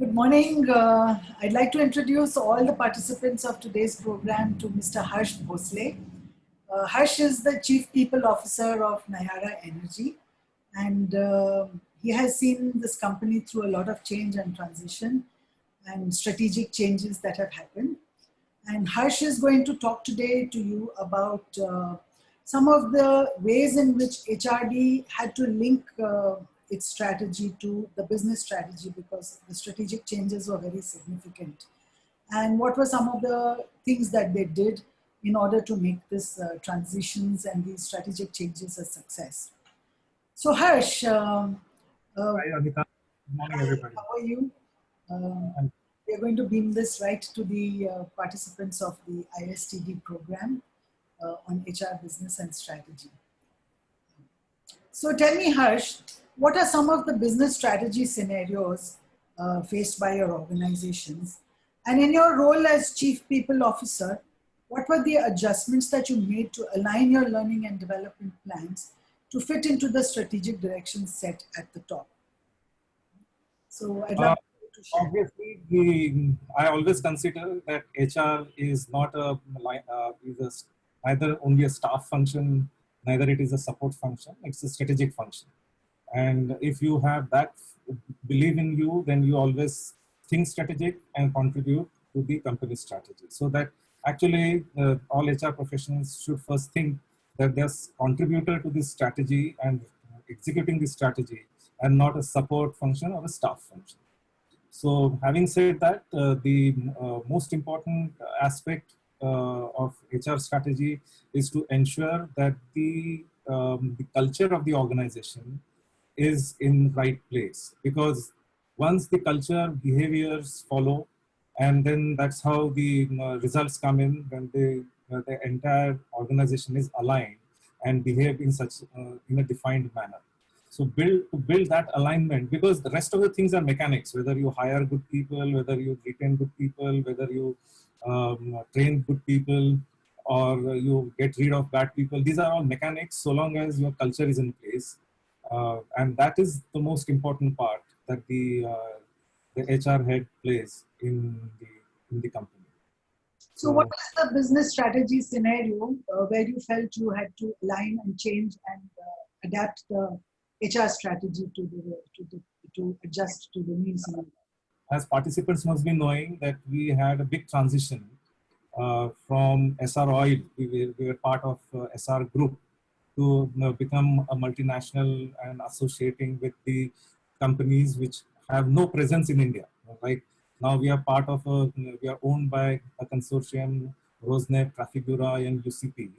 Good morning. I'd like to introduce all the participants of today's program to Mr. Harsh Bhosale. Harsh is the Chief People Officer of Nayara Energy, and he has seen this company through a lot of change and transition and strategic changes that have happened. And Harsh is going to talk today to you about some of the ways in which HRD had to link its strategy to the business strategy because the strategic changes were very significant. And what were some of the things that they did in order to make this transitions and these strategic changes a success. So Harsh, Hi, Anita. Good morning, everybody. how are you? We are going to beam this right to the participants of the ISTD program on HR business and strategy. So tell me, Harsh, what are some of the business strategy scenarios faced by your organizations? And in your role as Chief People Officer, what were the adjustments that you made to align your learning and development plans to fit into the strategic direction set at the top? So I'd love to share. Obviously, I always consider that HR is not neither only a staff function, neither it is a support function. It's a strategic function. And if you have that belief in you, then you always think strategic and contribute to the company strategy. So that actually all HR professionals should first think that they're contributor to this strategy and executing this strategy and not a support function or a staff function. So having said that, the most important aspect of HR strategy is to ensure that the culture of the organization is in right place, because once the culture behaviors follow, and then that's how the results come in when the entire organization is aligned and behave in such in a defined manner. So build that alignment, because the rest of the things are mechanics, whether you hire good people, whether you retain good people, whether you train good people, or you get rid of bad people. These are all mechanics so long as your culture is in place. And that is the most important part that the HR head plays in the company. So what is the business strategy scenario where you felt you had to align and change and adapt the HR strategy to adjust to the new scenario? As participants must be knowing that we had a big transition from SR Oil. We were part of SR Group to become a multinational and associating with the companies which have no presence in India. Right now, we are part of we are owned by a consortium, Rosneft, Trafigura, and UCP.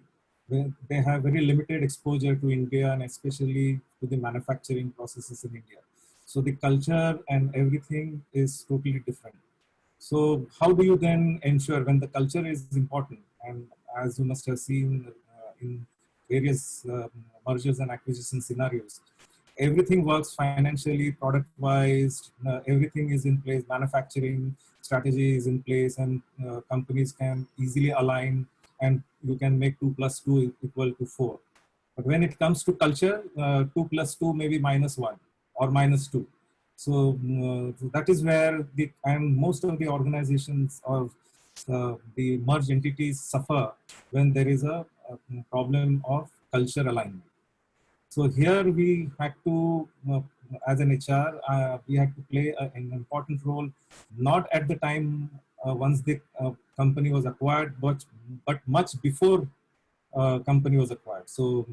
They have very limited exposure to India and especially to the manufacturing processes in India. So the culture and everything is totally different. So how do you then ensure when the culture is important? And as you must have seen in various mergers and acquisition scenarios, everything works financially, product-wise, everything is in place, manufacturing strategy is in place, and companies can easily align, and you can make 2 plus 2 equal to 4. But when it comes to culture, 2 plus 2 may be minus 1 or minus 2. So that is where most of the organizations of the merged entities suffer when there is a problem of culture alignment. So here we had to, as an HR, we had to play an important role, not at the time once the company was acquired, but much before company was acquired. So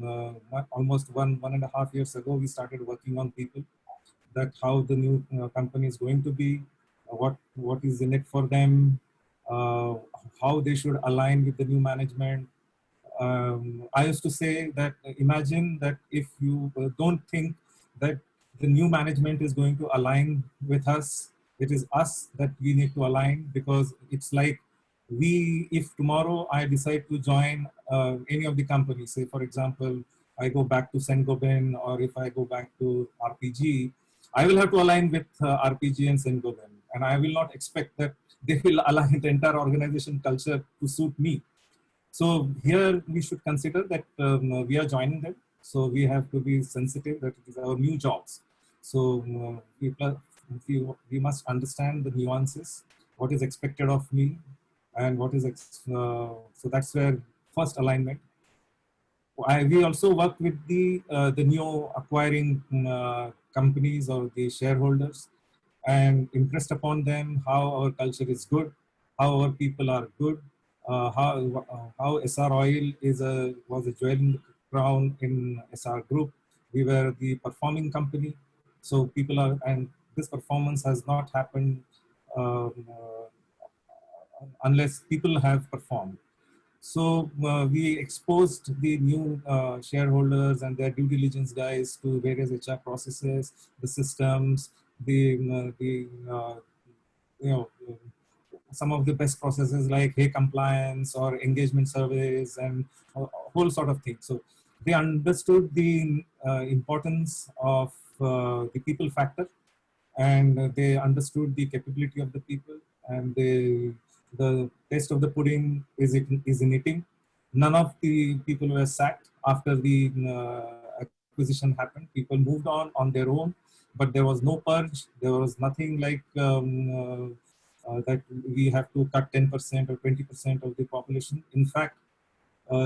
almost one and a half years ago, we started working on people, that how the new company is going to be, what is in it for them, how they should align with the new management. I used to say that imagine that if you don't think that the new management is going to align with us, it is us that we need to align, because it's like if tomorrow I decide to join any of the companies, say for example, I go back to Saint-Gobain, or if I go back to RPG, I will have to align with RPG and Saint-Gobain, and I will not expect that they will align the entire organization culture to suit me. So here we should consider that we are joining them, so we have to be sensitive that it is our new jobs. So we must understand the nuances, what is expected of me, and what is so that's where first alignment. We also work with the new acquiring companies or the shareholders, and impressed upon them how our culture is good, how our people are good, how SR Oil was a jewel in the crown in SR Group. We were the performing company, so people are, and this performance has not happened um, unless people have performed. So we exposed the new shareholders and their due diligence guys to various HR processes, the systems, the you know some of the best processes like hey compliance or engagement surveys and a whole sort of thing. So they understood the importance of the people factor, and they understood the capability of the people, and the taste of the pudding is in eating. None of the people were sacked after the acquisition happened. People moved on their own, but there was no purge. There was nothing like that we have to cut 10% or 20% of the population. In fact,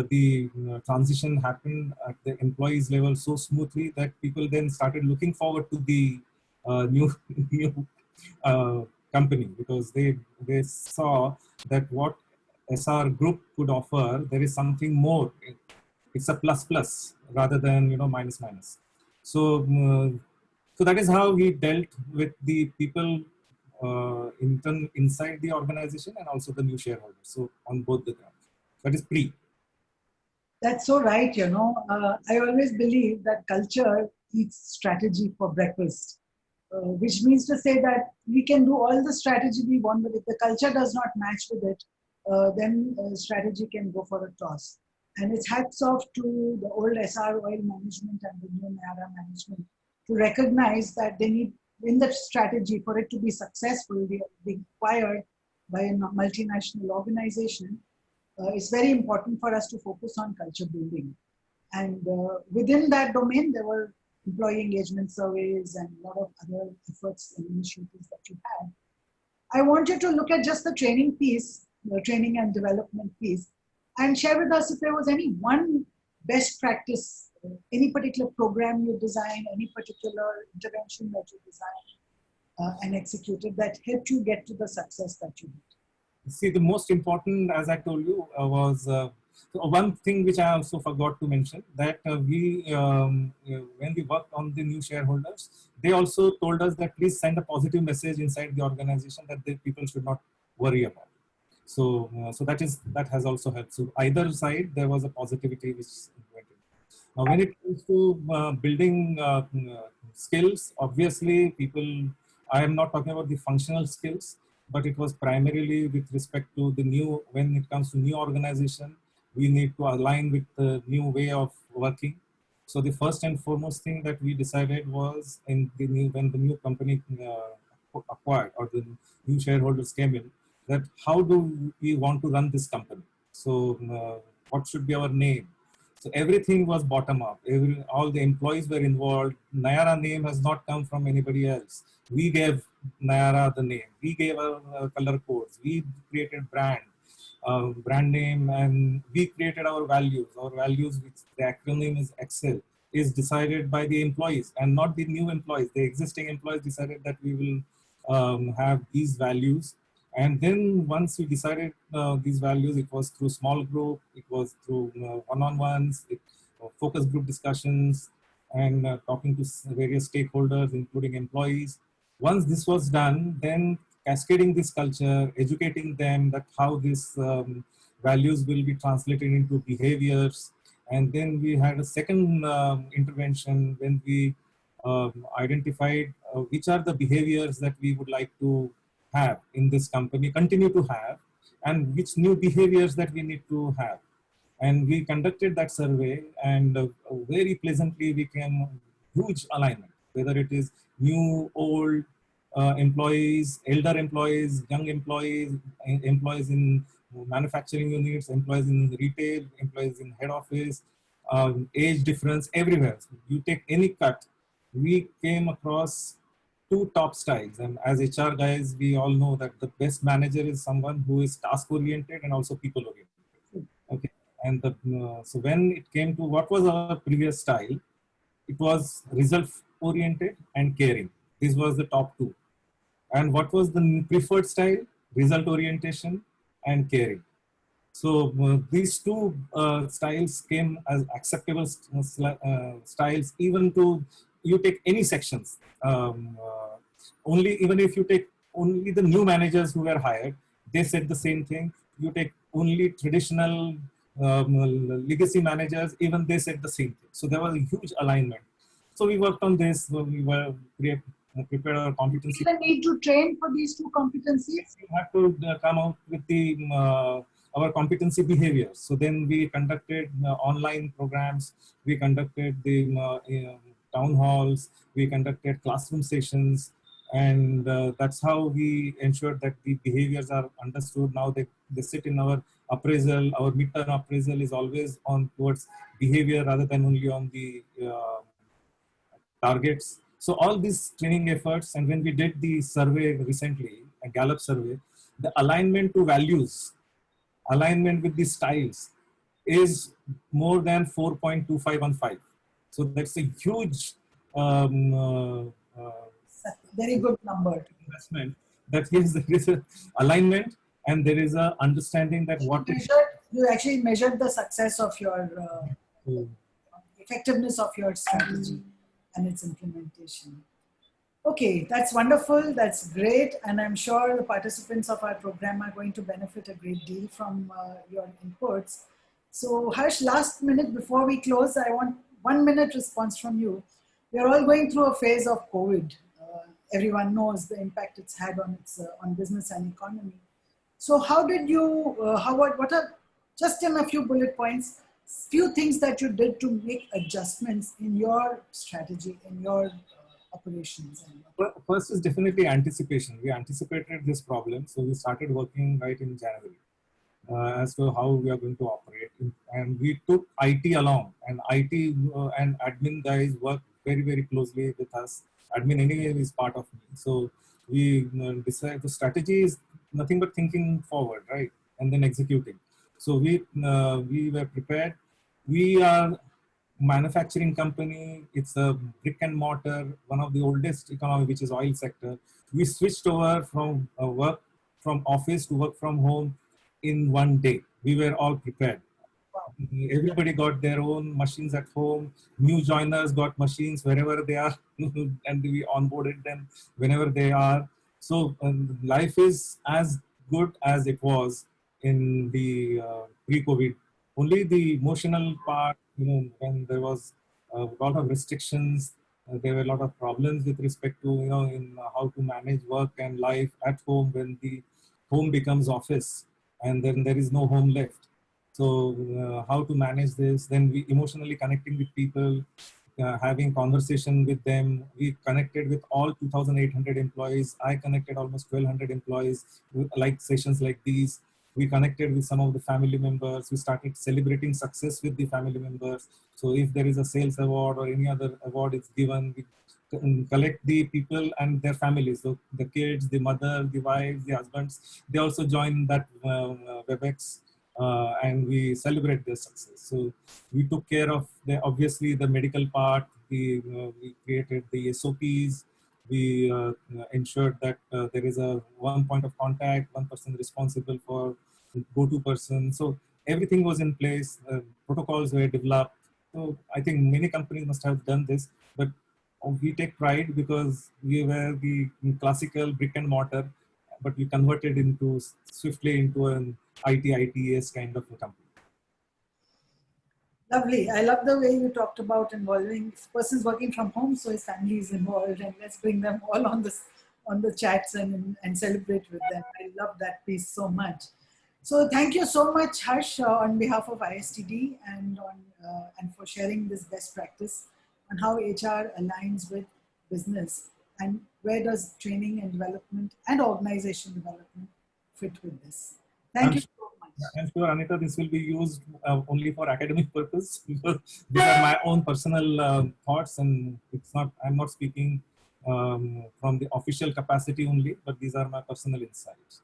the transition happened at the employees level so smoothly that people then started looking forward to the new new uh, company, because they saw that what SR Group could offer, there is something more. It's a plus plus rather than minus minus. So so that is how we dealt with the people inside the organization and also the new shareholders. So on both the grounds, that is pre. That's so right. I always believe that culture eats strategy for breakfast, which means to say that we can do all the strategy we want, but if the culture does not match with it, then strategy can go for a toss. And it's hats off to the old SR Oil management and the new Nayara management to recognize that they need, in the strategy, for it to be successful, they be acquired by a multinational organization. It's very important for us to focus on culture building. And within that domain, there were employee engagement surveys and a lot of other efforts and initiatives that you had. I want you to look at just the training piece, the training and development piece, and share with us if there was any one best practice, any particular program you designed, any particular intervention that you designed and executed that helped you get to the success that you did. See, the most important, as I told you, was one thing which I also forgot to mention, that when we worked on the new shareholders, they also told us that please send a positive message inside the organization that the people should not worry about. So, so that has also helped. So either side, there was a positivity which went in. Now, when it comes to building skills, obviously people, I am not talking about the functional skills, but it was primarily with respect to the new, when it comes to new organization, we need to align with the new way of working. So the first and foremost thing that we decided was when the new company acquired, or the new shareholders came in, that how do we want to run this company? So what should be our name? So everything was bottom up. All the employees were involved. Nayara name has not come from anybody else. We gave Nayara the name. We gave our color codes. We created brand name, and we created our values. Our values, which the acronym is Excel, is decided by the employees and not the new employees. The existing employees decided that we will have these values. And then once we decided these values, it was through small group, it was through one-on-ones, focus group discussions, and talking to various stakeholders, including employees. Once this was done, then cascading this culture, educating them that how these values will be translated into behaviors. And then we had a second intervention when we identified which are the behaviors that we would like to have in this company, continue to have, and which new behaviors that we need to have. And we conducted that survey, and very pleasantly we came huge alignment, whether it is new, old employees, elder employees, young employees, employees in manufacturing units, employees in retail, employees in head office, age difference everywhere. So you take any cut, we came across two top styles. And as HR guys, we all know that the best manager is someone who is task oriented and also people oriented. Okay. And so when it came to what was our previous style, it was result oriented and caring. This was the top two. And what was the preferred style? Result orientation and caring. So these two styles came as acceptable styles, even to you take any sections. Only even if you take only the new managers who were hired, they said the same thing. You take only traditional legacy managers, even they said the same thing. So there was a huge alignment. So we worked on this. We were prepared our competency. Do you need to train for these two competencies? We have to come out with the our competency behaviors. So then we conducted online programs. We conducted the town halls. We conducted classroom sessions, and that's how we ensured that the behaviors are understood. Now they sit in our appraisal. Our midterm appraisal is always on towards behavior rather than only on the targets. So all these training efforts, and when we did the survey recently, a Gallup survey, the alignment to values, alignment with the styles is more than 4.2515. So that's a huge very good number. Investment. That yes, there is a alignment and there is a understanding that you actually measured the success of your effectiveness of your strategy and its implementation. Okay, that's wonderful. That's great. And I'm sure the participants of our program are going to benefit a great deal from your inputs. So Harsh, last minute before we close, I want 1 minute response from you. We're all going through a phase of COVID. Everyone knows the impact it's had on on business and economy. So how did you, what are, just in a few bullet points, few things that you did to make adjustments in your strategy, in your operations? First is definitely anticipation. We anticipated this problem, so we started working right in January as to how we are going to operate. And we took IT along, and IT and admin guys work very, very closely with us. Admin anyway is part of me. So we decided the strategy is nothing but thinking forward, right? And then executing. So we were prepared. We are manufacturing company. It's a brick and mortar, one of the oldest economy, which is oil sector. We switched over from work from office to work from home in 1 day. We were all prepared. Everybody got their own machines at home. New joiners got machines wherever they are, and we onboarded them whenever they are. So life is as good as it was in the pre-COVID. Only the emotional part, when there was a lot of restrictions, there were a lot of problems with respect to, in how to manage work and life at home when the home becomes office and then there is no home left. So how to manage this, then we emotionally connecting with people, having conversation with them. We connected with all 2,800 employees. I connected almost 1,200 employees with like sessions like these. We connected with some of the family members. We started celebrating success with the family members. So if there is a sales award or any other award is given, we collect the people and their families. So the kids, the mother, the wives, the husbands, they also join that WebEx. And we celebrate their success. So we took care of obviously the medical part. We created the SOPs. We ensured that there is a one point of contact, one person responsible for go-to person. So everything was in place. Protocols were developed. So I think many companies must have done this, but we take pride because we were the classical brick and mortar, but we converted into swiftly into an ITS kind of a company. Lovely. I love the way you talked about involving persons working from home, so his family is involved, and let's bring them all on the chats and celebrate with them. I love that piece so much. So thank you so much, Harsh, on behalf of ISTD and for sharing this best practice on how HR aligns with business and where does training and development and organization development fit with this. Thank you so much. I'm sure, Anita, this will be used only for academic purpose because these are my own personal thoughts, and it's not. I'm not speaking from the official capacity only, but these are my personal insights.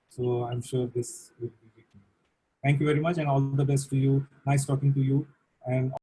So I'm sure this will be with me. Thank you very much and all the best to you. Nice talking to you. And